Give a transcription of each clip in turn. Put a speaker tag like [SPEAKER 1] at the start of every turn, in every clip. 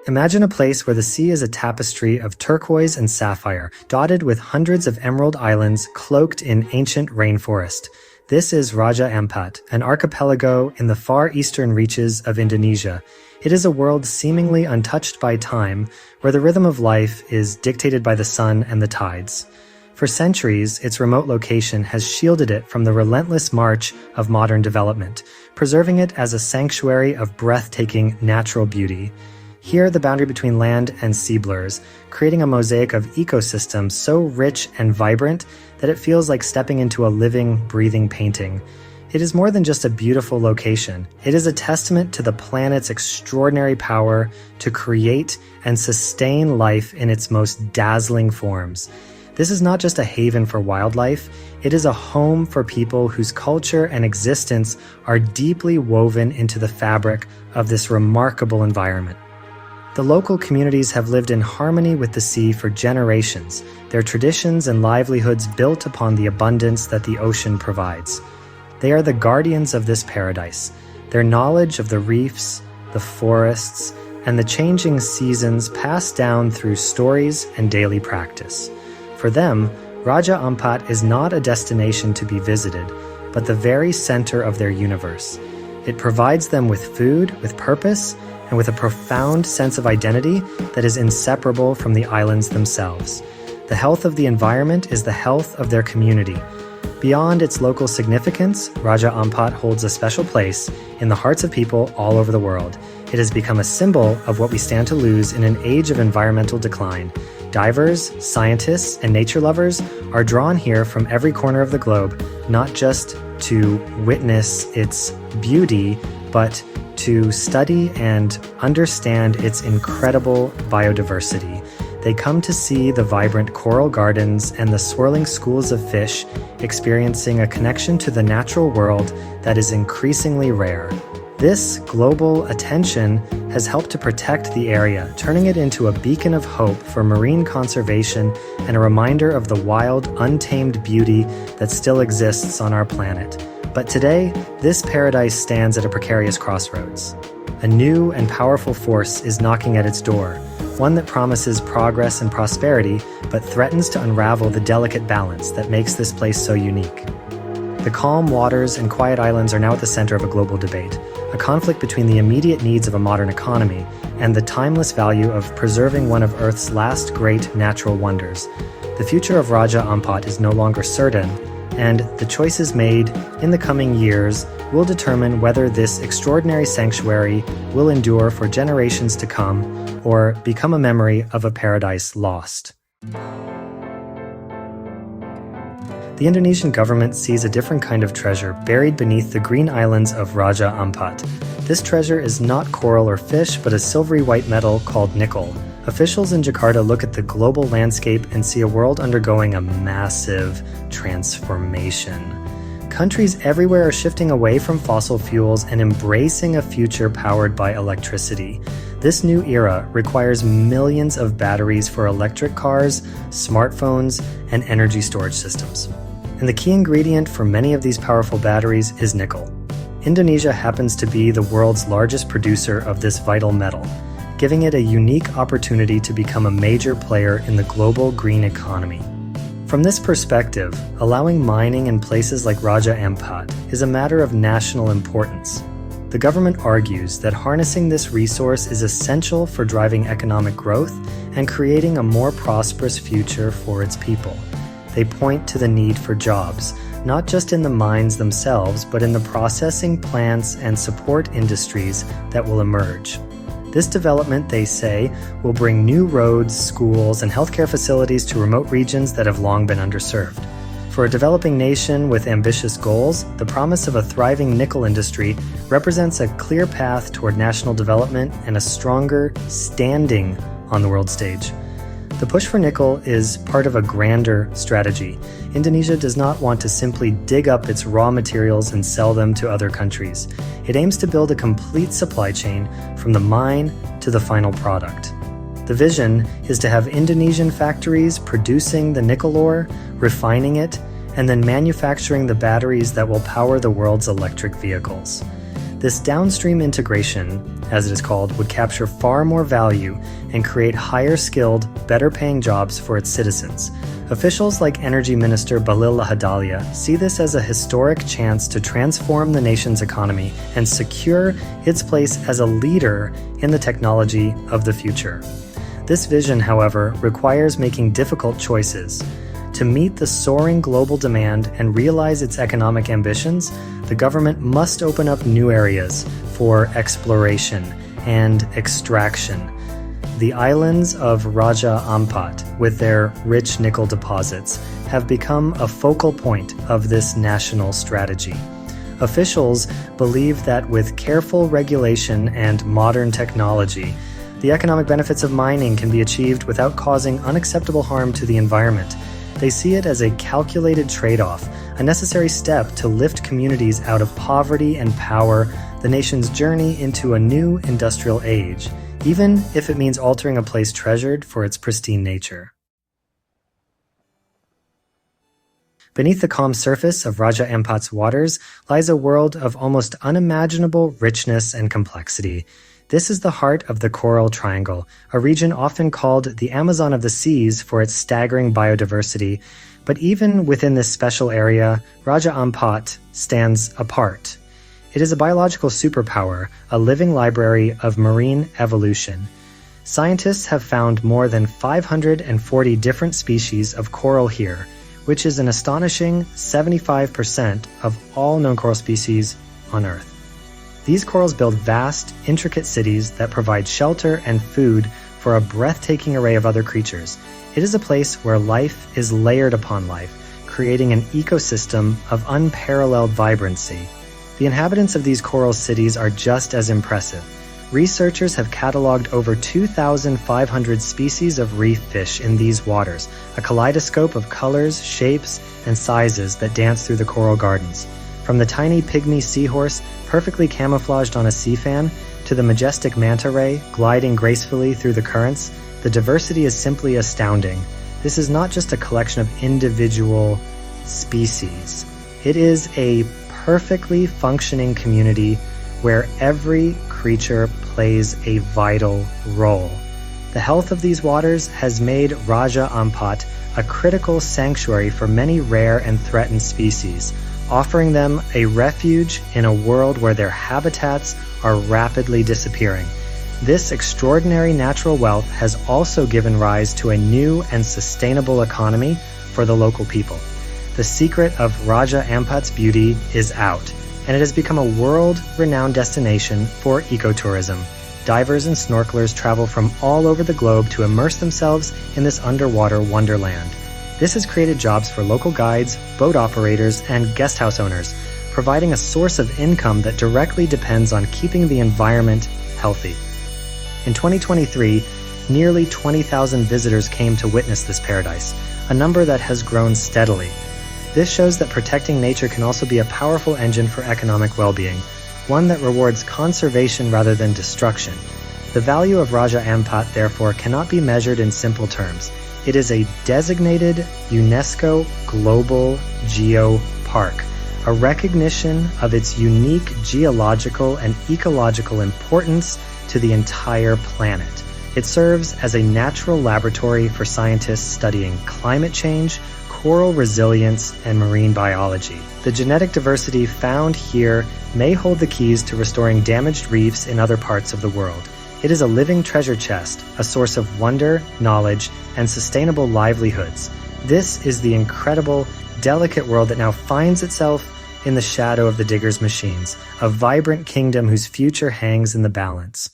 [SPEAKER 1] Imagine a place where the sea is a tapestry of turquoise and sapphire, dotted with hundreds of emerald islands cloaked in ancient rainforest. This is Raja Ampat, an archipelago in the far eastern reaches of Indonesia. It is a world seemingly untouched by time, where the rhythm of life is dictated by the sun and the tides. For centuries, its remote location has shielded it from the relentless march of modern development, preserving it as a sanctuary of breathtaking natural beauty. Here, the boundary between land and sea blurs, creating a mosaic of ecosystems so rich and vibrant that it feels like stepping into a living, breathing painting. It is more than just a beautiful location. It is a testament to the planet's extraordinary power to create and sustain life in its most dazzling forms. This is not just a haven for wildlife, it is a home for people whose culture and existence are deeply woven into the fabric of this remarkable environment. The local communities have lived in harmony with the sea for generations, their traditions and livelihoods built upon the abundance that the ocean provides. They are the guardians of this paradise. Their knowledge of the reefs, the forests, and the changing seasons passed down through stories and daily practice. For them, Raja Ampat is not a destination to be visited, but the very center of their universe. It provides them with food, with purpose, and with a profound sense of identity that is inseparable from the islands themselves. The health of the environment is the health of their community. Beyond its local significance, Raja Ampat holds a special place in the hearts of people all over the world. It has become a symbol of what we stand to lose in an age of environmental decline. Divers, scientists, and nature lovers are drawn here from every corner of the globe, not just to witness its beauty, but to study and understand its incredible biodiversity. They come to see the vibrant coral gardens and the swirling schools of fish, experiencing a connection to the natural world that is increasingly rare. This global attention has helped to protect the area, turning it into a beacon of hope for marine conservation and a reminder of the wild, untamed beauty that still exists on our planet. But today, this paradise stands at a precarious crossroads. A new and powerful force is knocking at its door, one that promises progress and prosperity, but threatens to unravel the delicate balance that makes this place so unique. The calm waters and quiet islands are now at the center of a global debate, a conflict between the immediate needs of a modern economy and the timeless value of preserving one of Earth's last great natural wonders. The future of Raja Ampat is no longer certain, and the choices made in the coming years will determine whether this extraordinary sanctuary will endure for generations to come or become a memory of a paradise lost. The Indonesian government sees a different kind of treasure buried beneath the green islands of Raja Ampat. This treasure is not coral or fish, but a silvery white metal called nickel. Officials in Jakarta look at the global landscape and see a world undergoing a massive transformation. Countries everywhere are shifting away from fossil fuels and embracing a future powered by electricity. This new era requires millions of batteries for electric cars, smartphones, and energy storage systems. And the key ingredient for many of these powerful batteries is nickel. Indonesia happens to be the world's largest producer of this vital metal, giving it a unique opportunity to become a major player in the global green economy. From this perspective, allowing mining in places like Raja Ampat is a matter of national importance. The government argues that harnessing this resource is essential for driving economic growth and creating a more prosperous future for its people. They point to the need for jobs, not just in the mines themselves, but in the processing plants and support industries that will emerge. This development, they say, will bring new roads, schools, and healthcare facilities to remote regions that have long been underserved. For a developing nation with ambitious goals, the promise of a thriving nickel industry represents a clear path toward national development and a stronger standing on the world stage. The push for nickel is part of a grander strategy. Indonesia does not want to simply dig up its raw materials and sell them to other countries. It aims to build a complete supply chain from the mine to the final product. The vision is to have Indonesian factories producing the nickel ore, refining it, and then manufacturing the batteries that will power the world's electric vehicles. This downstream integration, as it is called, would capture far more value and create higher-skilled, better-paying jobs for its citizens. Officials like Energy Minister Bahlil Lahadalia see this as a historic chance to transform the nation's economy and secure its place as a leader in the technology of the future. This vision, however, requires making difficult choices. To meet the soaring global demand and realize its economic ambitions, the government must open up new areas for exploration and extraction. The islands of Raja Ampat, with their rich nickel deposits, have become a focal point of this national strategy. Officials believe that with careful regulation and modern technology, the economic benefits of mining can be achieved without causing unacceptable harm to the environment. They see it as a calculated trade-off, a necessary step to lift communities out of poverty and power the nation's journey into a new industrial age, even if it means altering a place treasured for its pristine nature. Beneath the calm surface of Raja Ampat's waters lies a world of almost unimaginable richness and complexity. This is the heart of the Coral Triangle, a region often called the Amazon of the seas for its staggering biodiversity. But even within this special area, Raja Ampat stands apart. It is a biological superpower, a living library of marine evolution. Scientists have found more than 540 different species of coral here, which is an astonishing 75% of all known coral species on Earth. These corals build vast, intricate cities that provide shelter and food for a breathtaking array of other creatures. It is a place where life is layered upon life, creating an ecosystem of unparalleled vibrancy. The inhabitants of these coral cities are just as impressive. Researchers have cataloged over 2,500 species of reef fish in these waters, a kaleidoscope of colors, shapes, and sizes that dance through the coral gardens. From the tiny pygmy seahorse, perfectly camouflaged on a sea fan, to the majestic manta ray gliding gracefully through the currents, the diversity is simply astounding. This is not just a collection of individual species. It is a perfectly functioning community where every creature plays a vital role. The health of these waters has made Raja Ampat a critical sanctuary for many rare and threatened species, offering them a refuge in a world where their habitats are rapidly disappearing. This extraordinary natural wealth has also given rise to a new and sustainable economy for the local people. The secret of Raja Ampat's beauty is out, and it has become a world-renowned destination for ecotourism. Divers and snorkelers travel from all over the globe to immerse themselves in this underwater wonderland. This has created jobs for local guides, boat operators, and guesthouse owners, providing a source of income that directly depends on keeping the environment healthy. In 2023, nearly 20,000 visitors came to witness this paradise, a number that has grown steadily. This shows that protecting nature can also be a powerful engine for economic well-being, one that rewards conservation rather than destruction. The value of Raja Ampat, therefore, cannot be measured in simple terms. It is a designated UNESCO Global Geopark, a recognition of its unique geological and ecological importance to the entire planet. It serves as a natural laboratory for scientists studying climate change, coral resilience, and marine biology. The genetic diversity found here may hold the keys to restoring damaged reefs in other parts of the world. It is a living treasure chest, a source of wonder, knowledge, and sustainable livelihoods. This is the incredible, delicate world that now finds itself in the shadow of the diggers' machines, a vibrant kingdom whose future hangs in the balance.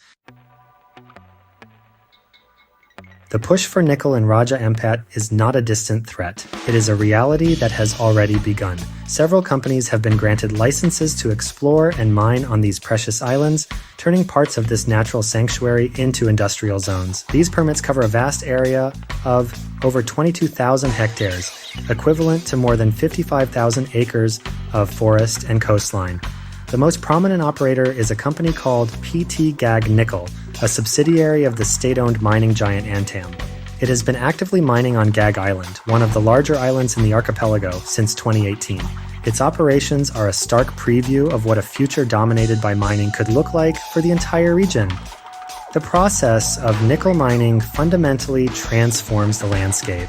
[SPEAKER 1] The push for nickel in Raja Ampat is not a distant threat. It is a reality that has already begun. Several companies have been granted licenses to explore and mine on these precious islands, turning parts of this natural sanctuary into industrial zones. These permits cover a vast area of over 22,000 hectares, equivalent to more than 55,000 acres of forest and coastline. The most prominent operator is a company called PT Gag Nickel, a subsidiary of the state-owned mining giant Antam. It has been actively mining on Gag Island, one of the larger islands in the archipelago, since 2018. Its operations are a stark preview of what a future dominated by mining could look like for the entire region. The process of nickel mining fundamentally transforms the landscape.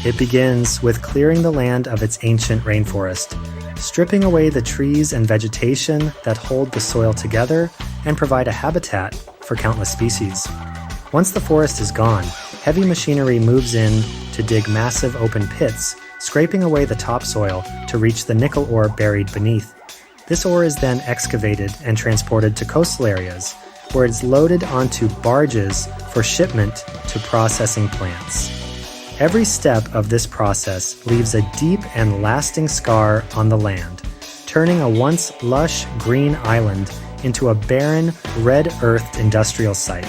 [SPEAKER 1] It begins with clearing the land of its ancient rainforest, stripping away the trees and vegetation that hold the soil together and provide a habitat for countless species. Once the forest is gone, heavy machinery moves in to dig massive open pits, scraping away the topsoil to reach the nickel ore buried beneath. This ore is then excavated and transported to coastal areas, where it's loaded onto barges for shipment to processing plants. Every step of this process leaves a deep and lasting scar on the land, turning a once lush green island into a barren, red-earthed industrial site.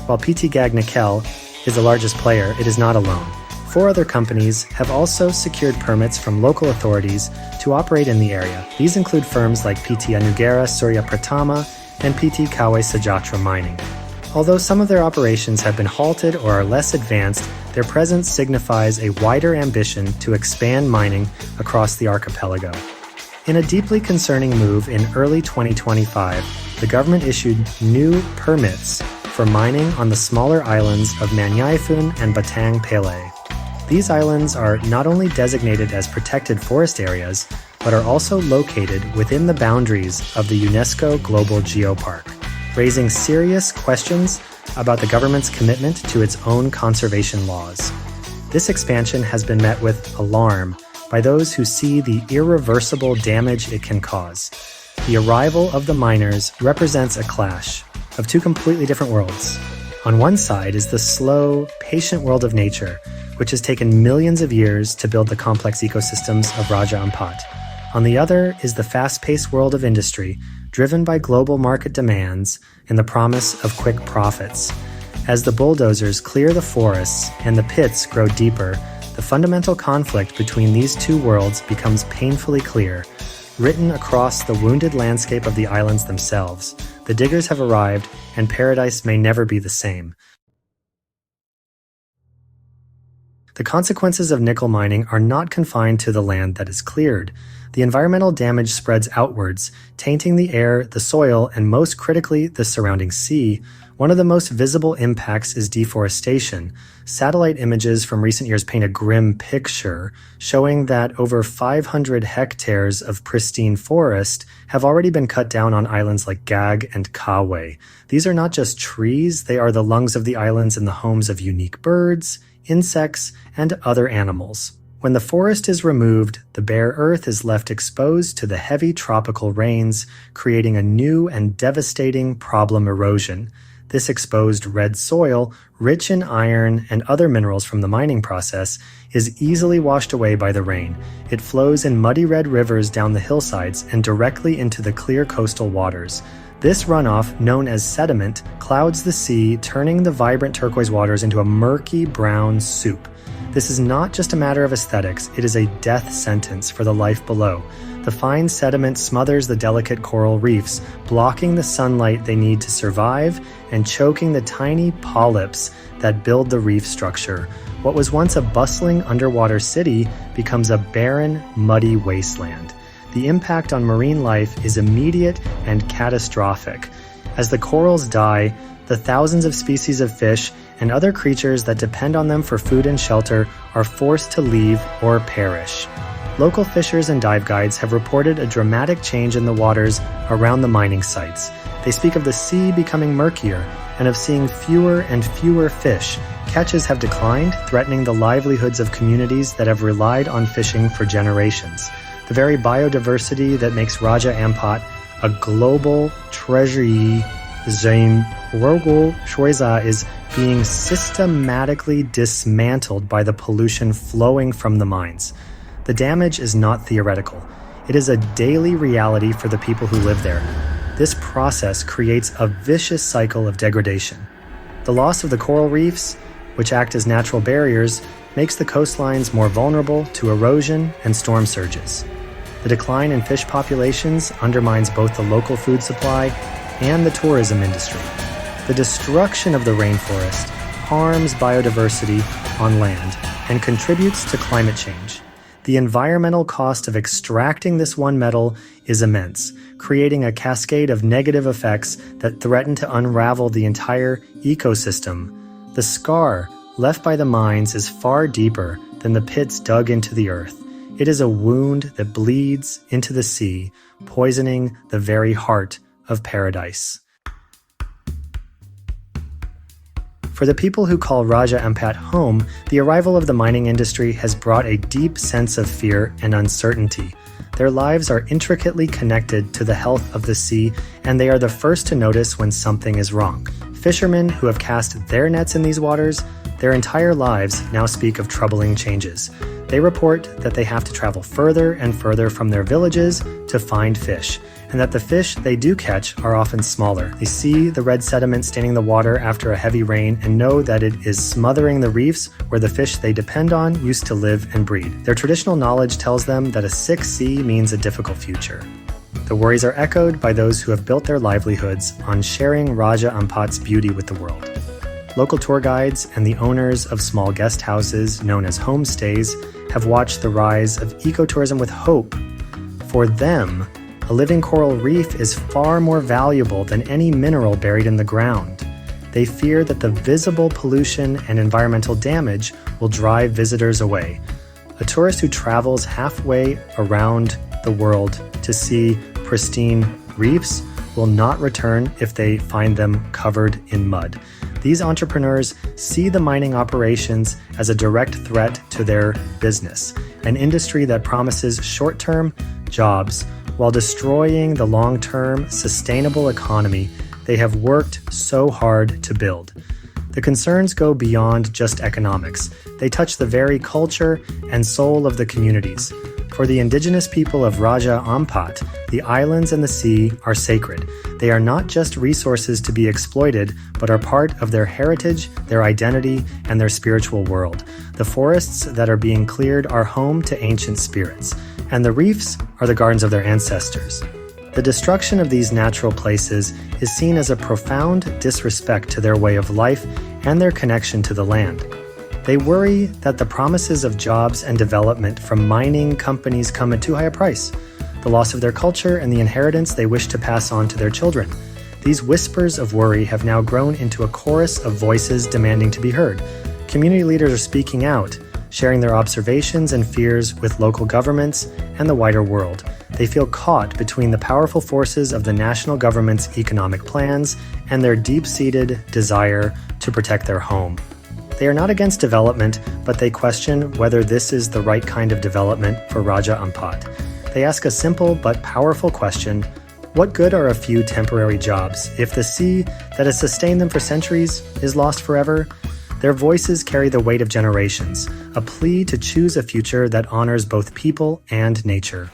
[SPEAKER 1] While PT Gag Nickel is the largest player, it is not alone. 4 other companies have also secured permits from local authorities to operate in the area. These include firms like PT Anugera Surya Pratama and PT Kawe Sajatra Mining. Although some of their operations have been halted or are less advanced, their presence signifies a wider ambition to expand mining across the archipelago. In a deeply concerning move in early 2025, the government issued new permits for mining on the smaller islands of Manyaifun and Batang Pele. These islands are not only designated as protected forest areas, but are also located within the boundaries of the UNESCO Global Geopark, raising serious questions about the government's commitment to its own conservation laws. This expansion has been met with alarm by those who see the irreversible damage it can cause. The arrival of the miners represents a clash of 2 completely different worlds. On one side is the slow, patient world of nature, which has taken millions of years to build the complex ecosystems of Raja Ampat. On the other is the fast-paced world of industry, driven by global market demands and the promise of quick profits. As the bulldozers clear the forests and the pits grow deeper, the fundamental conflict between these 2 worlds becomes painfully clear, written across the wounded landscape of the islands themselves. The diggers have arrived, and paradise may never be the same. The consequences of nickel mining are not confined to the land that is cleared. The environmental damage spreads outwards, tainting the air, the soil, and most critically, the surrounding sea. One of the most visible impacts is deforestation. Satellite images from recent years paint a grim picture, showing that over 500 hectares of pristine forest have already been cut down on islands like Gag and Kawe. These are not just trees, they are the lungs of the islands and the homes of unique birds, insects, and other animals. When the forest is removed, the bare earth is left exposed to the heavy tropical rains, creating a new and devastating problem: erosion. This exposed red soil, rich in iron and other minerals from the mining process, is easily washed away by the rain. It flows in muddy red rivers down the hillsides and directly into the clear coastal waters. This runoff, known as sediment, clouds the sea, turning the vibrant turquoise waters into a murky brown soup. This is not just a matter of aesthetics, it is a death sentence for the life below. The fine sediment smothers the delicate coral reefs, blocking the sunlight they need to survive and choking the tiny polyps that build the reef structure. What was once a bustling underwater city becomes a barren, muddy wasteland. The impact on marine life is immediate and catastrophic. As the corals die, the thousands of species of fish and other creatures that depend on them for food and shelter are forced to leave or perish. Local fishers and dive guides have reported a dramatic change in the waters around the mining sites. They speak of the sea becoming murkier and of seeing fewer and fewer fish. Catches have declined, threatening the livelihoods of communities that have relied on fishing for generations. The very biodiversity that makes Raja Ampat a global treasury zone is being systematically dismantled by the pollution flowing from the mines. The damage is not theoretical. It is a daily reality for the people who live there. This process creates a vicious cycle of degradation. The loss of the coral reefs, which act as natural barriers, makes the coastlines more vulnerable to erosion and storm surges. The decline in fish populations undermines both the local food supply and the tourism industry. The destruction of the rainforest harms biodiversity on land and contributes to climate change. The environmental cost of extracting this one metal is immense, creating a cascade of negative effects that threaten to unravel the entire ecosystem. The scar left by the mines is far deeper than the pits dug into the earth. It is a wound that bleeds into the sea, poisoning the very heart of paradise. For the people who call Raja Ampat home, the arrival of the mining industry has brought a deep sense of fear and uncertainty. Their lives are intricately connected to the health of the sea, and they are the first to notice when something is wrong. Fishermen who have cast their nets in these waters, their entire lives now speak of troubling changes. They report that they have to travel further and further from their villages to find fish, and that the fish they do catch are often smaller. They see the red sediment staining the water after a heavy rain and know that it is smothering the reefs where the fish they depend on used to live and breed. Their traditional knowledge tells them that a sick sea means a difficult future. The worries are echoed by those who have built their livelihoods on sharing Raja Ampat's beauty with the world. Local tour guides and the owners of small guest houses, known as homestays, have watched the rise of ecotourism with hope. For them, a living coral reef is far more valuable than any mineral buried in the ground. They fear that the visible pollution and environmental damage will drive visitors away. A tourist who travels halfway around the world to see pristine reefs will not return if they find them covered in mud. These entrepreneurs see the mining operations as a direct threat to their business, an industry that promises short-term jobs while destroying the long-term sustainable economy they have worked so hard to build. The concerns go beyond just economics. They touch the very culture and soul of the communities. For the indigenous people of Raja Ampat, the islands and the sea are sacred. They are not just resources to be exploited, but are part of their heritage, their identity, and their spiritual world. The forests that are being cleared are home to ancient spirits, and the reefs are the gardens of their ancestors. The destruction of these natural places is seen as a profound disrespect to their way of life and their connection to the land. They worry that the promises of jobs and development from mining companies come at too high a price, the loss of their culture and the inheritance they wish to pass on to their children. These whispers of worry have now grown into a chorus of voices demanding to be heard. Community leaders are speaking out, sharing their observations and fears with local governments and the wider world. They feel caught between the powerful forces of the national government's economic plans and their deep-seated desire to protect their home. They are not against development, but they question whether this is the right kind of development for Raja Ampat. They ask a simple but powerful question: what good are a few temporary jobs if the sea that has sustained them for centuries is lost forever? Their voices carry the weight of generations, a plea to choose a future that honors both people and nature.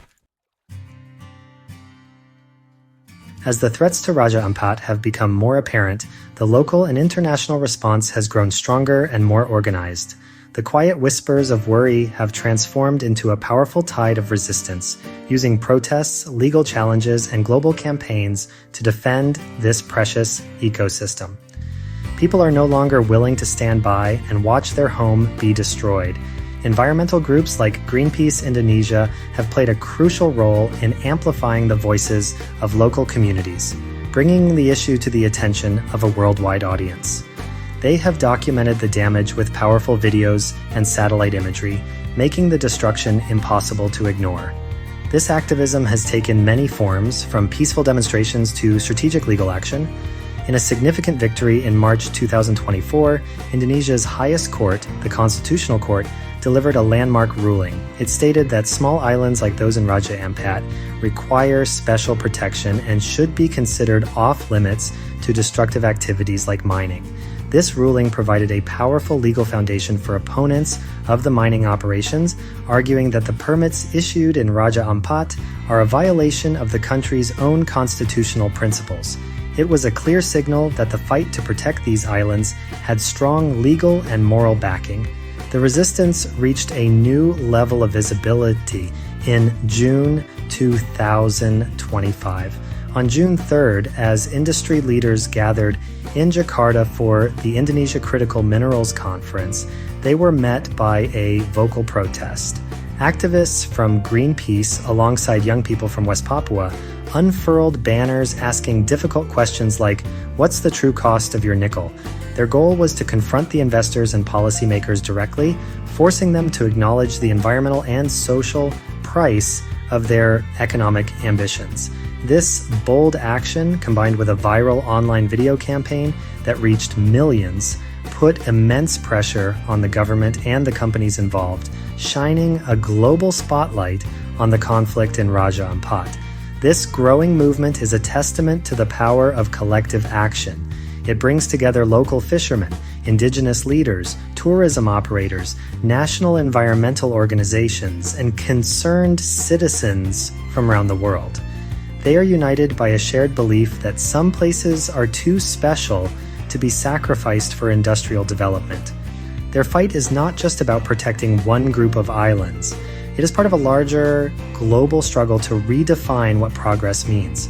[SPEAKER 1] As the threats to Raja Ampat have become more apparent, the local and international response has grown stronger and more organized. The quiet whispers of worry have transformed into a powerful tide of resistance, using protests, legal challenges, and global campaigns to defend this precious ecosystem. People are no longer willing to stand by and watch their home be destroyed. Environmental groups like Greenpeace Indonesia have played a crucial role in amplifying the voices of local communities, bringing the issue to the attention of a worldwide audience. They have documented the damage with powerful videos and satellite imagery, making the destruction impossible to ignore. This activism has taken many forms, from peaceful demonstrations to strategic legal action. In a significant victory in March 2024, Indonesia's highest court, the Constitutional Court, delivered a landmark ruling. It stated that small islands like those in Raja Ampat require special protection and should be considered off-limits to destructive activities like mining. This ruling provided a powerful legal foundation for opponents of the mining operations, arguing that the permits issued in Raja Ampat are a violation of the country's own constitutional principles. It was a clear signal that the fight to protect these islands had strong legal and moral backing. The resistance reached a new level of visibility in June 2025. On June 3rd, as industry leaders gathered in Jakarta for the Indonesia Critical Minerals Conference, they were met by a vocal protest. Activists from Greenpeace, alongside young people from West Papua, unfurled banners asking difficult questions like, "What's the true cost of your nickel?" Their goal was to confront the investors and policymakers directly, forcing them to acknowledge the environmental and social price of their economic ambitions. This bold action, combined with a viral online video campaign that reached millions, put immense pressure on the government and the companies involved, shining a global spotlight on the conflict in Raja Ampat. This growing movement is a testament to the power of collective action. It brings together local fishermen, indigenous leaders, tourism operators, national environmental organizations, and concerned citizens from around the world. They are united by a shared belief that some places are too special to be sacrificed for industrial development. Their fight is not just about protecting one group of islands. It is part of a larger, global struggle to redefine what progress means.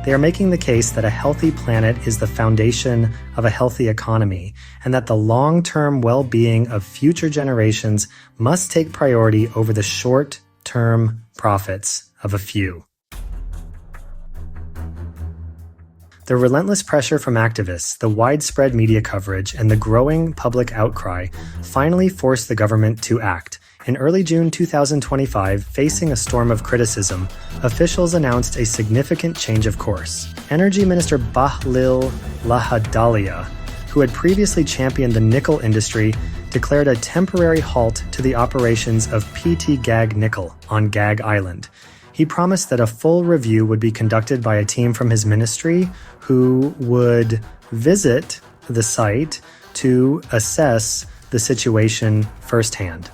[SPEAKER 1] They are making the case that a healthy planet is the foundation of a healthy economy, and that the long-term well-being of future generations must take priority over the short-term profits of a few. The relentless pressure from activists, the widespread media coverage, and the growing public outcry finally forced the government to act. In early June 2025, facing a storm of criticism, officials announced a significant change of course. Energy Minister Bahlil Lahadalia, who had previously championed the nickel industry, declared a temporary halt to the operations of PT Gag Nickel on Gag Island. He promised that a full review would be conducted by a team from his ministry who would visit the site to assess the situation firsthand.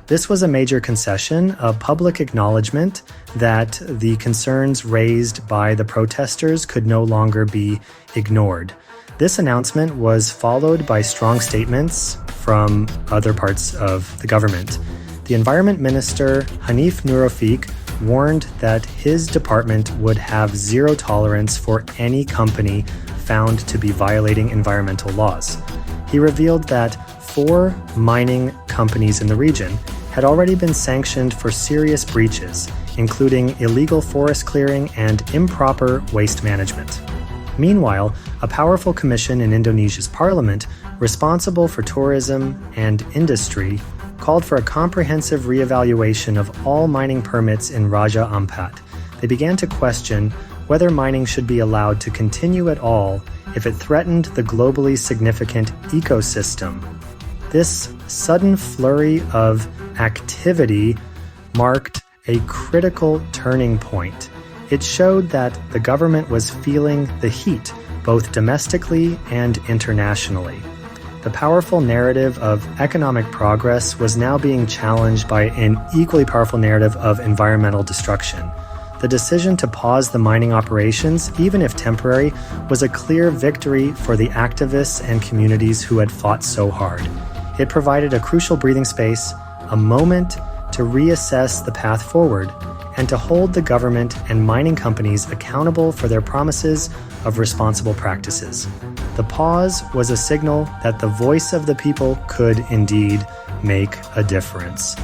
[SPEAKER 1] This was a major concession, a public acknowledgement that the concerns raised by the protesters could no longer be ignored. This announcement was followed by strong statements from other parts of the government. The Environment Minister, Hanif Nurofiq, warned that his department would have zero tolerance for any company found to be violating environmental laws. He revealed that 4 mining companies in the region had already been sanctioned for serious breaches, including illegal forest clearing and improper waste management. Meanwhile, a powerful commission in Indonesia's parliament, responsible for tourism and industry, called for a comprehensive reevaluation of all mining permits in Raja Ampat. They began to question whether mining should be allowed to continue at all if it threatened the globally significant ecosystem. This sudden flurry of activity marked a critical turning point. It showed that the government was feeling the heat, both domestically and internationally. The powerful narrative of economic progress was now being challenged by an equally powerful narrative of environmental destruction. The decision to pause the mining operations, even if temporary, was a clear victory for the activists and communities who had fought so hard. It provided a crucial breathing space, a moment to reassess the path forward, and to hold the government and mining companies accountable for their promises of responsible practices. The pause was a signal that the voice of the people could indeed make a difference.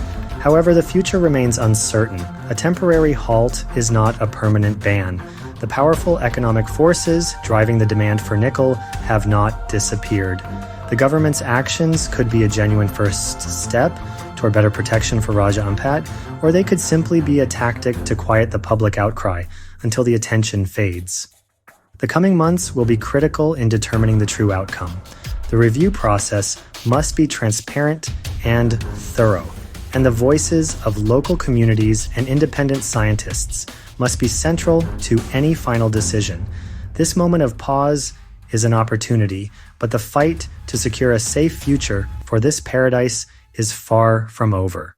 [SPEAKER 1] However, the future remains uncertain. A temporary halt is not a permanent ban. The powerful economic forces driving the demand for nickel have not disappeared. The government's actions could be a genuine first step toward better protection for Raja Ampat, or they could simply be a tactic to quiet the public outcry until the attention fades. The coming months will be critical in determining the true outcome. The review process must be transparent and thorough, and the voices of local communities and independent scientists must be central to any final decision. This moment of pause is an opportunity, but the fight to secure a safe future for this paradise is far from over.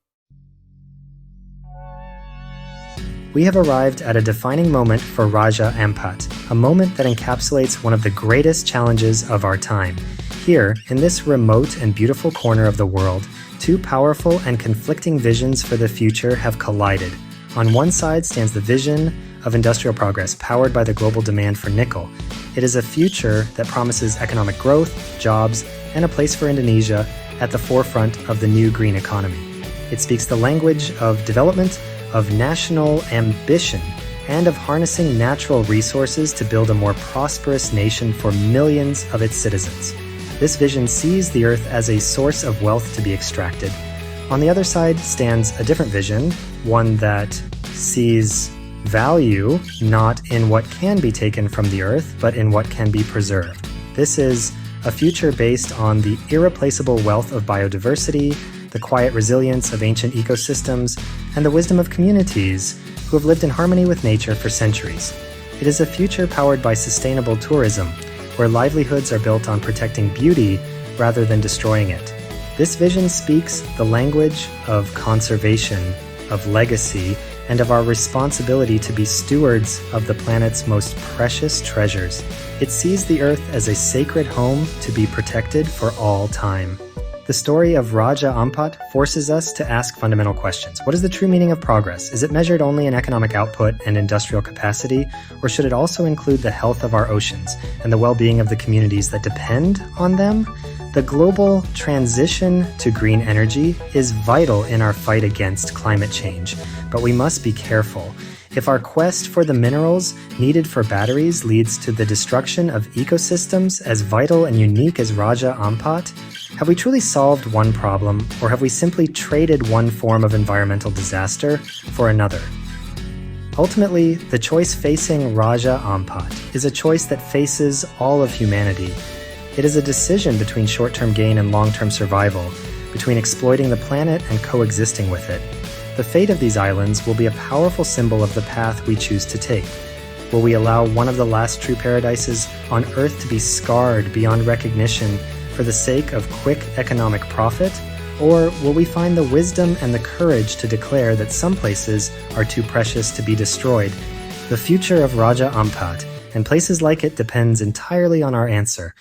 [SPEAKER 1] We have arrived at a defining moment for Raja Ampat, a moment that encapsulates one of the greatest challenges of our time. Here, in this remote and beautiful corner of the world, 2 powerful and conflicting visions for the future have collided. On one side stands the vision of industrial progress powered by the global demand for nickel. It is a future that promises economic growth, jobs, and a place for Indonesia at the forefront of the new green economy. It speaks the language of development, of national ambition, and of harnessing natural resources to build a more prosperous nation for millions of its citizens. This vision sees the Earth as a source of wealth to be extracted. On the other side stands a different vision, one that sees value not in what can be taken from the Earth, but in what can be preserved. This is a future based on the irreplaceable wealth of biodiversity, the quiet resilience of ancient ecosystems, and the wisdom of communities who have lived in harmony with nature for centuries. It is a future powered by sustainable tourism, where livelihoods are built on protecting beauty rather than destroying it. This vision speaks the language of conservation, of legacy, and of our responsibility to be stewards of the planet's most precious treasures. It sees the Earth as a sacred home to be protected for all time. The story of Raja Ampat forces us to ask fundamental questions. What is the true meaning of progress? Is it measured only in economic output and industrial capacity, or should it also include the health of our oceans and the well-being of the communities that depend on them? The global transition to green energy is vital in our fight against climate change, but we must be careful. If our quest for the minerals needed for batteries leads to the destruction of ecosystems as vital and unique as Raja Ampat, have we truly solved one problem, or have we simply traded one form of environmental disaster for another? Ultimately, the choice facing Raja Ampat is a choice that faces all of humanity. It is a decision between short-term gain and long-term survival, between exploiting the planet and coexisting with it. The fate of these islands will be a powerful symbol of the path we choose to take. Will we allow one of the last true paradises on Earth to be scarred beyond recognition for the sake of quick economic profit? Or will we find the wisdom and the courage to declare that some places are too precious to be destroyed? The future of Raja Ampat and places like it depends entirely on our answer.